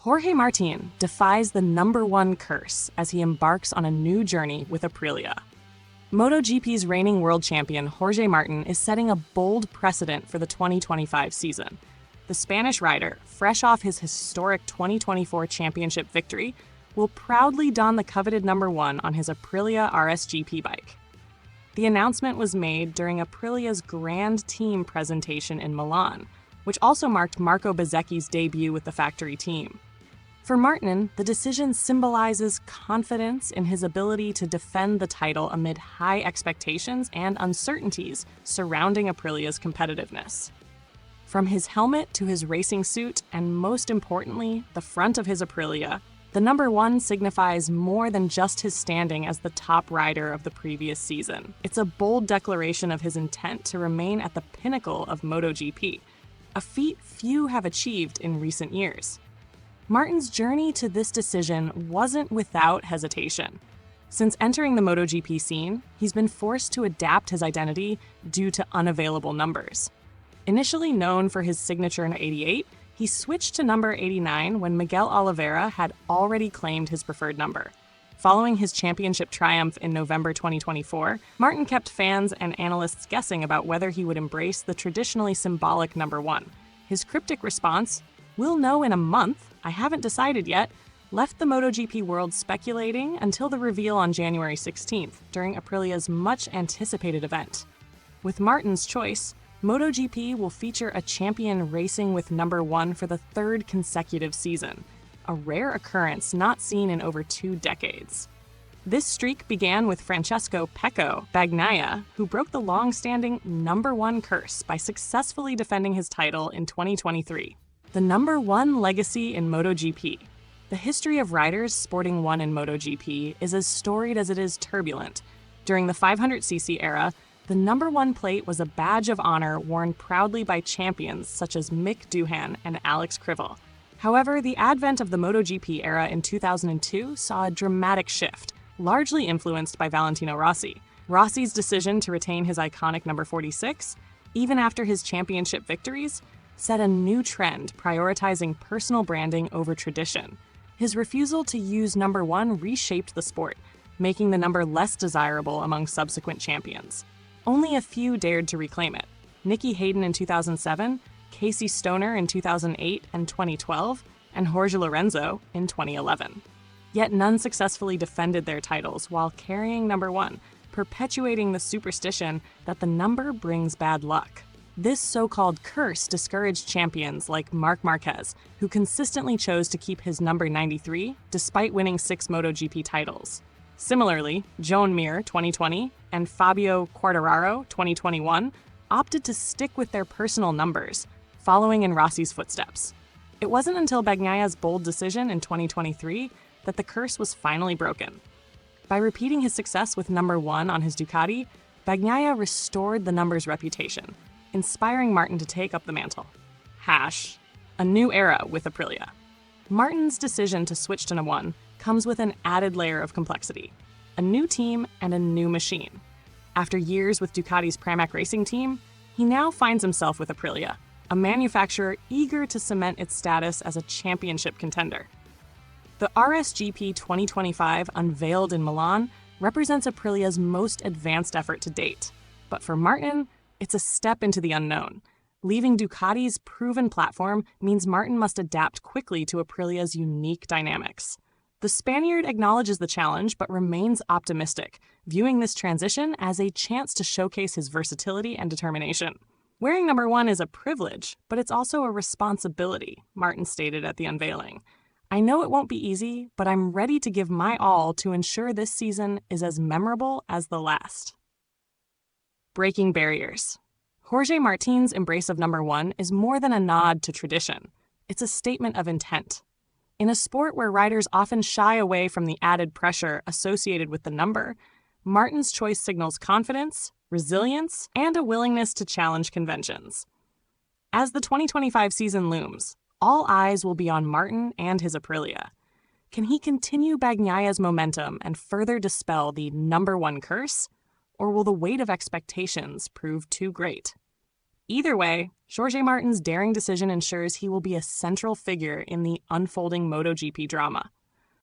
Jorge Martin defies the number one curse as he embarks on a new journey with Aprilia. MotoGP's reigning world champion Jorge Martin is setting a bold precedent for the 2025 season. The Spanish rider, fresh off his historic 2024 championship victory, will proudly don the coveted number one on his Aprilia RSGP bike. The announcement was made during Aprilia's Grand Team presentation in Milan, which also marked Marco Bezzecchi's debut with the factory team. For Martin, the decision symbolizes confidence in his ability to defend the title amid high expectations and uncertainties surrounding Aprilia's competitiveness. From his helmet to his racing suit, and most importantly, the front of his Aprilia, the number one signifies more than just his standing as the top rider of the previous season. It's a bold declaration of his intent to remain at the pinnacle of MotoGP, a feat few have achieved in recent years. Martin's journey to this decision wasn't without hesitation. Since entering the MotoGP scene, he's been forced to adapt his identity due to unavailable numbers. Initially known for his signature in 88, he switched to number 89 when Miguel Oliveira had already claimed his preferred number. Following his championship triumph in November 2024, Martin kept fans and analysts guessing about whether he would embrace the traditionally symbolic number one. His cryptic response, "We'll know in a month, I haven't decided yet," left the MotoGP world speculating until the reveal on January 16th during Aprilia's much-anticipated event. With Martin's choice, MotoGP will feature a champion racing with number one for the third consecutive season, a rare occurrence not seen in over 2 decades. This streak began with Francesco "Pecco" Bagnaia, who broke the long-standing number one curse by successfully defending his title in 2023. The number one legacy in MotoGP. The history of riders sporting one in MotoGP is as storied as it is turbulent. During the 500cc era, the number one plate was a badge of honor worn proudly by champions such as Mick Doohan and Alex Crivell. However, the advent of the MotoGP era in 2002 saw a dramatic shift, largely influenced by Valentino Rossi. Rossi's decision to retain his iconic number 46, even after his championship victories, set a new trend prioritizing personal branding over tradition. His refusal to use number one reshaped the sport, making the number less desirable among subsequent champions. Only a few dared to reclaim it. Nicky Hayden in 2007, Casey Stoner in 2008 and 2012, and Jorge Lorenzo in 2011. Yet none successfully defended their titles while carrying number one, perpetuating the superstition that the number brings bad luck. This so-called curse discouraged champions like Marc Marquez, who consistently chose to keep his number 93 despite winning 6 MotoGP titles. Similarly, Joan Mir 2020 and Fabio Quartararo 2021 opted to stick with their personal numbers, following in Rossi's footsteps. It wasn't until Bagnaia's bold decision in 2023 that the curse was finally broken. By repeating his success with number one on his Ducati, Bagnaia restored the number's reputation, inspiring Martin to take up the mantle. A new era with Aprilia. Martin's decision to switch to number one comes with an added layer of complexity, a new team and a new machine. After years with Ducati's Pramac racing team, he now finds himself with Aprilia, a manufacturer eager to cement its status as a championship contender. The RSGP 2025 unveiled in Milan represents Aprilia's most advanced effort to date. But for Martin, it's a step into the unknown. Leaving Ducati's proven platform means Martin must adapt quickly to Aprilia's unique dynamics. The Spaniard acknowledges the challenge but remains optimistic, viewing this transition as a chance to showcase his versatility and determination. Wearing number one is a privilege, but it's also a responsibility, Martin stated at the unveiling. "I know it won't be easy, but I'm ready to give my all to ensure this season is as memorable as the last." Breaking barriers. Jorge Martin's embrace of number one is more than a nod to tradition. It's a statement of intent. In a sport where riders often shy away from the added pressure associated with the number, Martin's choice signals confidence, resilience, and a willingness to challenge conventions. As the 2025 season looms, all eyes will be on Martin and his Aprilia. Can he continue Bagnaia's momentum and further dispel the number one curse? Or will the weight of expectations prove too great? Either way, Jorge Martin's daring decision ensures he will be a central figure in the unfolding MotoGP drama.